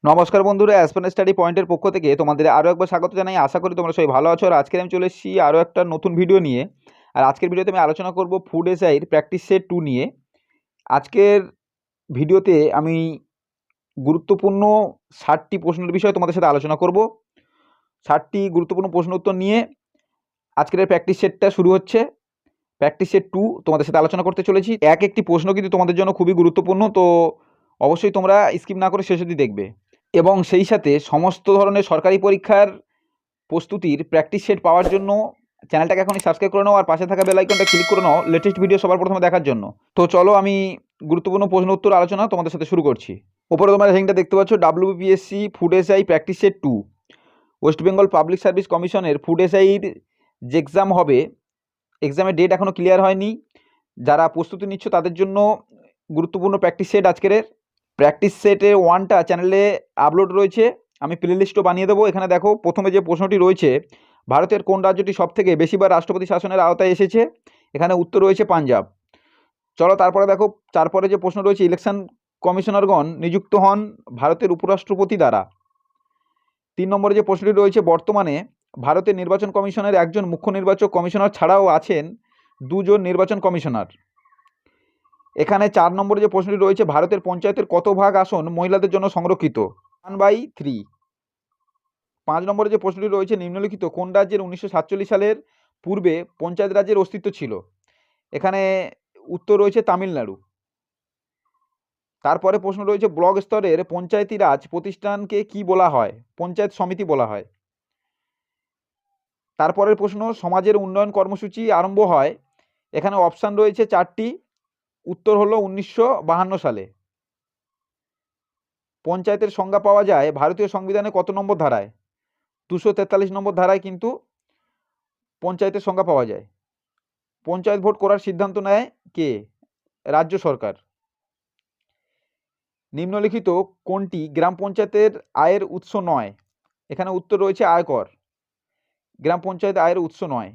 নমস্কার বন্ধুরা, Aspen study পয়েন্টের পক্ষ থেকে তোমাদের আরও একবার স্বাগত জানাই। আশা করি তোমরা সবাই ভালো আছো। আর আজকে আমি চলে এসেছি আরও একটা নতুন ভিডিও নিয়ে। আর আজকের ভিডিওতে আমি আলোচনা করব ফুড এসআইর প্র্যাকটিস সেট 2 নিয়ে। আজকের ভিডিওতে আমি গুরুত্বপূর্ণ 60টি প্রশ্নের বিষয়ে তোমাদের সাথে আলোচনা করব। 60টি গুরুত্বপূর্ণ প্রশ্ন উত্তর নিয়ে আজকের প্র্যাকটিস সেটটা শুরু হচ্ছে। প্র্যাকটিস সেট 2 তোমাদের সাথে আলোচনা করতে চলেছি। একটি প্রশ্ন কিন্তু তোমাদের জন্য খুবই গুরুত্বপূর্ণ, তো অবশ্যই তোমরা স্কিপ না করে শেষ অবধি দেখবে। এবং সেই সাথে সমস্ত ধরনের সরকারি পরীক্ষার প্রস্তুতির প্র্যাকটিস সেট পাওয়ার জন্য চ্যানেলটাকে এখনই সাবস্ক্রাইব করে নাও আর পাশে থাকা বেল আইকনটা ক্লিক করে নাও লেটেস্ট ভিডিও সবার প্রথমে দেখার জন্য। তো চলো আমি গুরুত্বপূর্ণ প্রশ্ন উত্তর আলোচনা তোমাদের সাথে শুরু করছি। ওপরে তোমরা হেডিংটা দেখতে পাচ্ছ, WBPSC food SI practice set 2। West Bengal public service কমিশনের ফুড এসআইর যে এক্সাম হবে, এক্সামের ডেট এখনও ক্লিয়ার হয়নি। যারা প্রস্তুতি নিচ্ছ তাদের জন্য গুরুত্বপূর্ণ প্র্যাকটিস সেট আজকের। প্র্যাকটিস সেটে 1টা চ্যানেলে আপলোড রয়েছে, আমি প্লে লিস্টও বানিয়ে দেবো। এখানে দেখো প্রথমে যে প্রশ্নটি রয়েছে, ভারতের কোন রাজ্যটি সবথেকে বেশিবার রাষ্ট্রপতি শাসনের আওতায় এসেছে? এখানে উত্তর রয়েছে পাঞ্জাব। চলো তারপরে দেখো, তারপরে যে প্রশ্ন রয়েছে, ইলেকশন কমিশনারগণ নিযুক্ত হন ভারতের উপরাষ্ট্রপতি দ্বারা। 3 নম্বরে যে প্রশ্নটি রয়েছে, বর্তমানে ভারতের নির্বাচন কমিশনের একজন মুখ্য নির্বাচক কমিশনার ছাড়াও আছেন 2 জন নির্বাচন কমিশনার। এখানে 4 নম্বরে যে প্রশ্নটি রয়েছে, ভারতের পঞ্চায়েতের কত ভাগ আসন মহিলাদের জন্য সংরক্ষিত? 1/3। 5 নম্বরে যে প্রশ্নটি রয়েছে, নিম্নলিখিত কোন রাজ্যের 1947 সালের পূর্বে পঞ্চায়েত রাজ্যের অস্তিত্ব ছিল? এখানে উত্তর রয়েছে তামিলনাড়ু। তারপরে প্রশ্ন রয়েছে, ব্লক স্তরের পঞ্চায়েতি রাজ প্রতিষ্ঠানকে কি বলা হয়? পঞ্চায়েত সমিতি বলা হয়। তারপরের প্রশ্ন, সমাজের উন্নয়ন কর্মসূচি আরম্ভ হয়, এখানে অপশান রয়েছে 4টি, উত্তর হলো 1952 সালে। পঞ্চায়েতের সংজ্ঞা পাওয়া যায় ভারতীয় সংবিধানে কত নম্বর ধারায়? 243 নম্বর ধারায় কিন্তু পঞ্চায়েতের সংজ্ঞা পাওয়া যায়। পঞ্চায়েত ভোট করার সিদ্ধান্ত নেয় কে? রাজ্য সরকার। নিম্নলিখিত কোনটি গ্রাম পঞ্চায়েতের আয়ের উৎস নয়? এখানে উত্তর রয়েছে আয়কর। গ্রাম পঞ্চায়েত আয়ের উৎস নয়।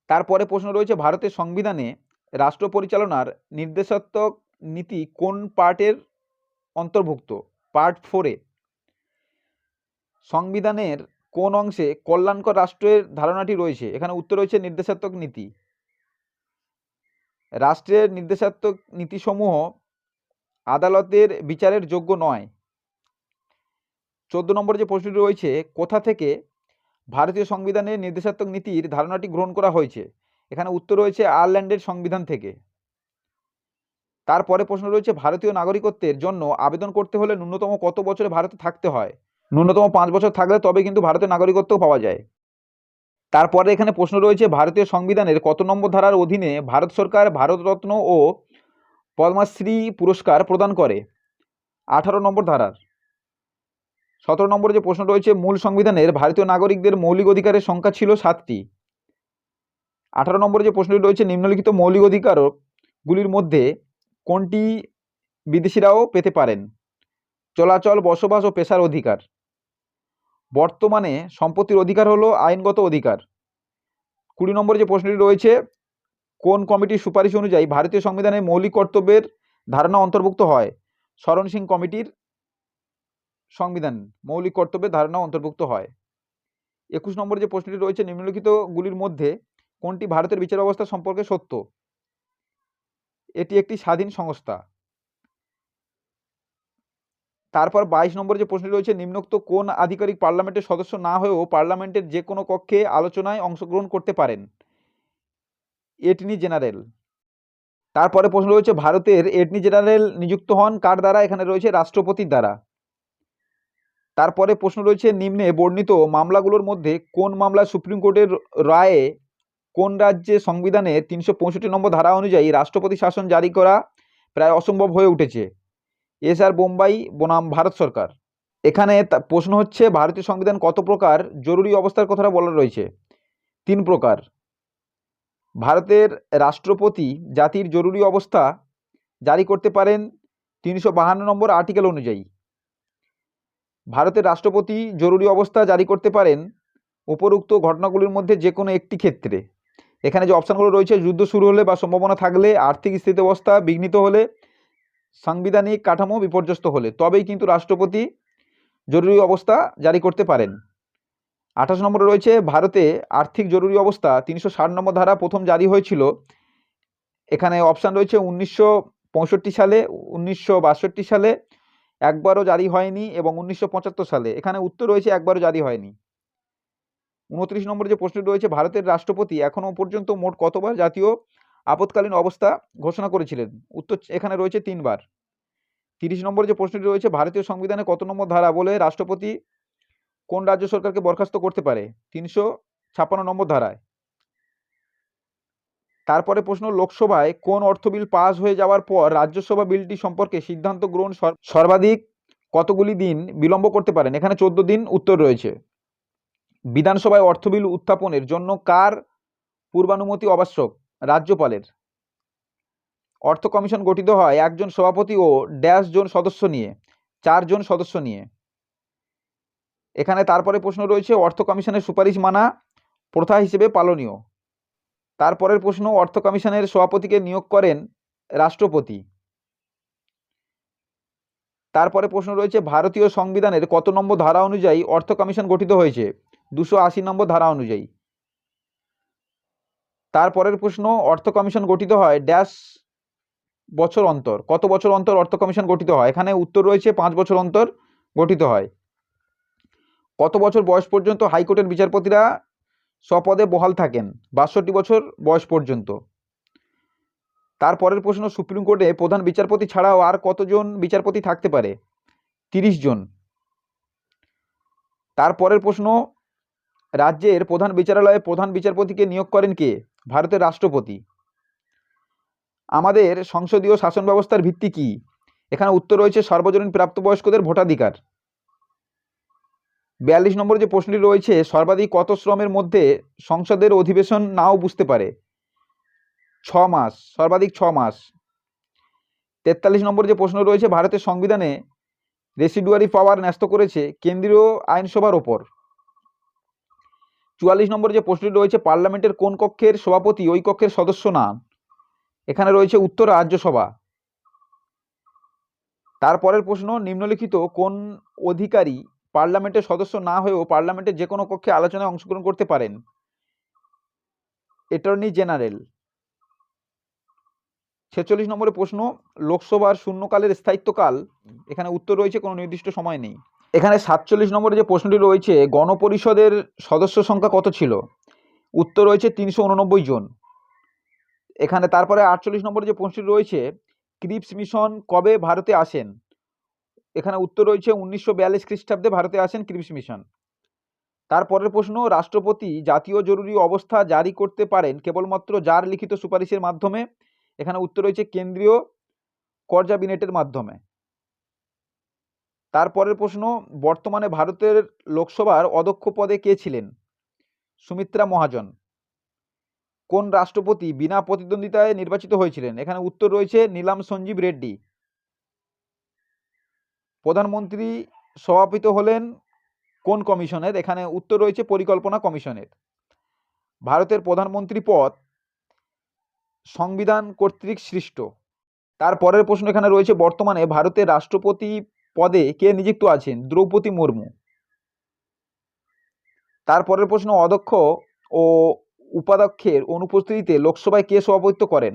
তারপরে প্রশ্ন রয়েছে, ভারতের সংবিধানে রাষ্ট্র পরিচালনার নির্দেশাত্মক নীতি কোন পার্টের অন্তর্ভুক্ত? পার্ট 4-এ। সংবিধানের কোন অংশে কল্যাণকর রাষ্ট্রের ধারণাটি রয়েছে? এখানে উত্তর রয়েছে নির্দেশাত্মক নীতি। রাষ্ট্রের নির্দেশাত্মক নীতিসমূহ আদালতের বিচারের যোগ্য নয়। 14 নম্বরে যে প্রশ্নটি রয়েছে, কোথা থেকে ভারতীয় সংবিধানের নির্দেশাত্মক নীতির ধারণাটি গ্রহণ করা হয়েছে? এখানে উত্তর রয়েছে আয়ারল্যান্ডের সংবিধান থেকে। তারপরে প্রশ্ন রয়েছে, ভারতীয় নাগরিকত্বের জন্য আবেদন করতে হলে ন্যূনতম কত বছরে ভারতে থাকতে হয়? ন্যূনতম 5 বছর থাকলে তবে কিন্তু ভারতের নাগরিকত্ব পাওয়া যায়। তারপরে এখানে প্রশ্ন রয়েছে, ভারতীয় সংবিধানের কত নম্বর ধারার অধীনে ভারত সরকার ভারতরত্ন ও পদ্মশ্রী পুরস্কার প্রদান করে? 18 নম্বর ধারার। 17 নম্বরে যে প্রশ্ন রয়েছে, মূল সংবিধানের ভারতীয় নাগরিকদের মৌলিক অধিকারের সংখ্যা ছিল 7টি। 18 নম্বরে যে প্রশ্নটি রয়েছে, নিম্নলিখিত মৌলিক অধিকারগুলির মধ্যে কোনটি বিদেশিরাও পেতে পারেন? চলাচল, বসবাস ও পেশার অধিকার। বর্তমানে সম্পত্তির অধিকার হলো আইনগত অধিকার। 20 নম্বরে যে প্রশ্নটি রয়েছে, কোন কমিটির সুপারিশ অনুযায়ী ভারতীয় সংবিধানের মৌলিক কর্তব্যের ধারণা অন্তর্ভুক্ত হয়? শরণ সিং কমিটির সংবিধান মৌলিক কর্তব্যের ধারণা অন্তর্ভুক্ত হয়। 21 নম্বরে যে প্রশ্নটি রয়েছে, নিম্নলিখিতগুলির মধ্যে কোনটি ভারতের বিচার ব্যবস্থা সম্পর্কে সত্য? এটি একটি স্বাধীন সংস্থা। তারপর 22 নম্বরে যে প্রশ্নটি রয়েছে, নিম্নোক্ত কোন আধিকারিক পার্লামেন্টের সদস্য না হয়েও পার্লামেন্টের যে কোনো কক্ষে আলোচনায় অংশগ্রহণ করতে পারেন? Attorney general. তারপরে প্রশ্ন রয়েছে, ভারতের এটর্নি জেনারেল নিযুক্ত হন কার দ্বারা? এখানে রয়েছে রাষ্ট্রপতির দ্বারা। তারপরে প্রশ্ন রয়েছে, নিম্নে বর্ণিত মামলাগুলোর মধ্যে কোন মামলা সুপ্রিম কোর্টের রায়ে কোন রাজ্যে সংবিধানের 365 নম্বর ধারা অনুযায়ী রাষ্ট্রপতি শাসন জারি করা প্রায় অসম্ভব হয়ে উঠেছে? এসআর বোম্বাই বনাম ভারত সরকার। এখানে প্রশ্ন হচ্ছে, ভারতীয় সংবিধান কত প্রকার জরুরি অবস্থার কথাটা বলা রয়েছে? 3 প্রকার। ভারতের রাষ্ট্রপতি জাতির জরুরি অবস্থা জারি করতে পারেন 352 নম্বর আর্টিকেল অনুযায়ী। ভারতের রাষ্ট্রপতি জরুরি অবস্থা জারি করতে পারেন উপরোক্ত ঘটনাগুলির মধ্যে যে কোনো একটি ক্ষেত্রে। এখানে যে অপশানগুলো রয়েছে, যুদ্ধ শুরু হলে বা সম্ভাবনা থাকলে, আর্থিক স্থিতাবস্থা বিঘ্নিত হলে, সাংবিধানিক কাঠামো বিপর্যস্ত হলে তবেই কিন্তু রাষ্ট্রপতি জরুরি অবস্থা জারি করতে পারেন। 28 নম্বরে রয়েছে ভারতে আর্থিক জরুরি অবস্থা 360 নম্বর ধারা প্রথম জারি হয়েছিল। এখানে অপশান রয়েছে 1965 সালে, 1962 সালে, একবারও জারি হয়নি, এবং 1975 সালে। এখানে উত্তর রয়েছে একবারও জারি হয়নি। 29 নম্বরে যে প্রশ্নটি রয়েছে, ভারতের রাষ্ট্রপতি এখনও পর্যন্ত মোট কতবার জাতীয় আপৎকালীন অবস্থা ঘোষণা করেছিলেন? উত্তর এখানে রয়েছে 3 বার। 30 নম্বরে যে প্রশ্নটি রয়েছে, ভারতীয় সংবিধানে কত নম্বর ধারা বলে রাষ্ট্রপতি কোন রাজ্য সরকারকে বরখাস্ত করতে পারে? 356 নম্বর ধারায়। তারপরে প্রশ্ন, লোকসভায় কোন অর্থ বিল পাস হয়ে যাওয়ার পর রাজ্যসভা বিলটি সম্পর্কে সিদ্ধান্ত গ্রহণ সর্বাধিক কতগুলি দিন বিলম্ব করতে পারেন? এখানে 14 দিন উত্তর রয়েছে। বিধানসভায় অর্থ বিল উত্থাপনের জন্য কার পূর্বানুমতি আবশ্যক? রাজ্যপালের। অর্থ কমিশন গঠিত হয় একজন সভাপতি ও ড্যাশ জন সদস্য নিয়ে, 4 জন সদস্য নিয়ে। এখানে তারপরে প্রশ্ন রয়েছে, অর্থ কমিশনের সুপারিশ মানা প্রথা হিসেবে পালনীয়। তারপরের প্রশ্ন, অর্থ কমিশনের সভাপতিকে নিয়োগ করেন রাষ্ট্রপতি। তারপরে প্রশ্ন রয়েছে, ভারতীয় সংবিধানের কত নম্বর ধারা অনুযায়ী অর্থ কমিশন গঠিত হয়েছে? 280 নম্বর ধারা অনুযায়ী। তারপরের প্রশ্ন, অর্থ কমিশন গঠিত হয় ড্যাশ বছর অন্তর, কত বছর অন্তর অর্থ কমিশন গঠিত হয়? এখানে উত্তর রয়েছে 5 বছর অন্তর গঠিত হয়। কত বছর বয়স পর্যন্ত হাইকোর্টের বিচারপতিরা স্বপদে বহাল থাকেন? 62 বছর বয়স পর্যন্ত। তারপরের প্রশ্ন, সুপ্রিম কোর্টে প্রধান বিচারপতি ছাড়াও আর কতজন বিচারপতি থাকতে পারে? 30 জন। তারপরের প্রশ্ন, রাজ্যের প্রধান বিচারালয়ে প্রধান বিচারপতিকে নিয়োগ করেন কে? ভারতের রাষ্ট্রপতি। আমাদের সংসদীয় শাসন ব্যবস্থার ভিত্তি কি? এখানে উত্তর রয়েছে সর্বজনীন প্রাপ্তবয়স্কদের ভোটাধিকার। 42 নম্বরে যে প্রশ্নটি রয়েছে, সর্বাধিক কত শ্রমের মধ্যে সংসদের অধিবেশন নাও বুঝতে পারে? 6 মাস, সর্বাধিক 6 মাস। 43 নম্বরে যে প্রশ্ন রয়েছে, ভারতের সংবিধানে রেসিডুয়ারি পাওয়ার ন্যস্ত করেছে কেন্দ্রীয় আইনসভার ওপর। 44 নম্বরে যে প্রশ্নটি রয়েছে, পার্লামেন্টের কোন কক্ষের সভাপতি ওই কক্ষের সদস্য না? এখানে রয়েছে উত্তর রাজ্যসভা। তারপরের প্রশ্ন, নিম্নলিখিত কোন অধিকারী পার্লামেন্টের সদস্য না হয়েও পার্লামেন্টের যে কোনো কক্ষে আলোচনায় অংশগ্রহণ করতে পারেন? Attorney general. 46 নম্বরের প্রশ্ন, লোকসভার শূন্যকালের স্থায়িত্বকাল? এখানে উত্তর রয়েছে কোনো নির্দিষ্ট সময় নেই। এখানে 47 নম্বরে যে প্রশ্নটি রয়েছে, গণপরিষদের সদস্য সংখ্যা কত ছিল? উত্তর রয়েছে 389 জন। এখানে তারপরে 48 নম্বরে যে প্রশ্নটি রয়েছে, ক্রিপস মিশন কবে ভারতে আসেন? এখানে উত্তর রয়েছে 1942 খ্রিস্টাব্দে ভারতে আসেন ক্রিপস মিশন। তারপরের প্রশ্ন, রাষ্ট্রপতি জাতীয় জরুরি অবস্থা জারি করতে পারেন কেবলমাত্র যার লিখিত সুপারিশের মাধ্যমে? এখানে উত্তর রয়েছে কেন্দ্রীয় ক্যাবিনেটের মাধ্যমে। তারপরের প্রশ্ন, বর্তমানে ভারতের লোকসভার অধ্যক্ষ পদে কে ছিলেন? সুমিত্রা মহাজন। কোন রাষ্ট্রপতি বিনা প্রতিদ্বন্দ্বিতায় নির্বাচিত হয়েছিলেন? এখানে উত্তর রয়েছে নীলাম সঞ্জীব রেড্ডি। প্রধানমন্ত্রী সভাপিত হলেন কোন কমিশনের? এখানে উত্তর রয়েছে পরিকল্পনা কমিশনের। ভারতের প্রধানমন্ত্রী পদ সংবিধান কর্তৃক সৃষ্ট। তারপরের প্রশ্ন এখানে রয়েছে, বর্তমানে ভারতের রাষ্ট্রপতি পদে কে নিযুক্ত আছেন? দ্রৌপদী মুর্মু। তারপরের প্রশ্ন, অধ্যক্ষ ও উপাধ্যক্ষের অনুপস্থিতিতে লোকসভায় কে সভাপতিত্ব করেন?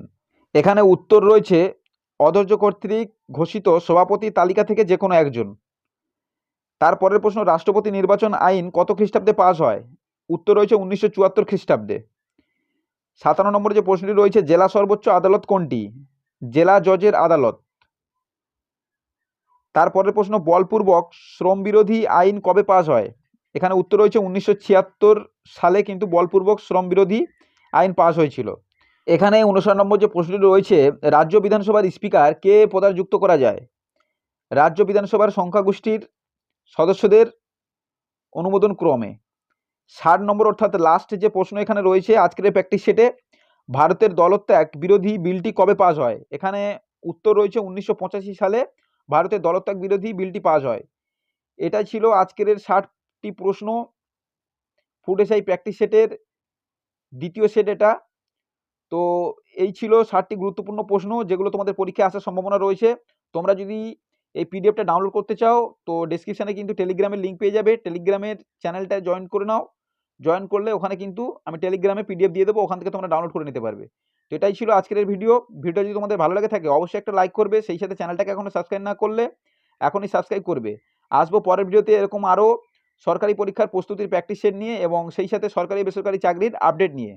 এখানে উত্তর রয়েছে অধ্যক্ষ কর্তৃক ঘোষিত সভাপতি তালিকা থেকে যে কোনো একজন। তারপরের প্রশ্ন, রাষ্ট্রপতি নির্বাচন আইন কত খ্রিস্টাব্দে পাস হয়? উত্তর রয়েছে 1974 খ্রিস্টাব্দে। 57 নম্বরে যে প্রশ্নটি রয়েছে, জেলা সর্বোচ্চ আদালত কোনটি? জেলা জজের আদালত। তারপরের প্রশ্ন, বলপূর্বক শ্রম বিরোধী আইন কবে পাস হয়? এখানে উত্তর রয়েছে 1976 সালে কিন্তু বলপূর্বক শ্রম বিরোধী আইন পাস হয়েছিল। এখানে 59 নম্বর যে প্রশ্নটি রয়েছে, রাজ্য বিধানসভার স্পিকার কে পদাযুক্ত করা যায়? রাজ্য বিধানসভার সংখ্যাগোষ্ঠীর সদস্যদের অনুমোদন ক্রমে। 60 নম্বর অর্থাৎ লাস্ট যে প্রশ্ন এখানে রয়েছে আজকের প্র্যাকটিস সেটে, ভারতের দলত্যাগ বিরোধী বিলটি কবে পাস হয়? এখানে উত্তর রয়েছে 1985 সালে ভারতের দলত্যাগ বিরোধী বিলটি পাস হয়। এটাই ছিল আজকের 60টি প্রশ্ন ফুড এসআই প্র্যাকটিস সেটের দ্বিতীয় সেট এটা। তো এই ছিল 60টি গুরুত্বপূর্ণ প্রশ্ন যেগুলো তোমাদের পরীক্ষায় আসার সম্ভাবনা রয়েছে। তোমরা যদি এই পিডিএফটা ডাউনলোড করতে চাও তো ডেসক্রিপশানে কিন্তু টেলিগ্রামের লিঙ্ক পেয়ে যাবে, টেলিগ্রামের চ্যানেলটায় জয়েন করে নাও। জয়েন করলে ওখানে কিন্তু আমি টেলিগ্রামে পিডিএফ দিয়ে দেবো, ওখান থেকে তোমরা ডাউনলোড করে নিতে পারবে। তো এটাই ছিল আজকের এই ভিডিওটা যদি তোমাদের ভালো লাগে থাকে অবশ্যই একটা লাইক করবে, সেই সাথে চ্যানেলটাকে এখনও সাবস্ক্রাইব না করলে এখনই সাবস্ক্রাইব করবে। আসবো পরের ভিডিওতে এরকম আরও সরকারি পরীক্ষার প্রস্তুতির প্র্যাকটিস সেট নিয়ে এবং সেই সাথে সরকারি বেসরকারি চাকরির আপডেট নিয়ে।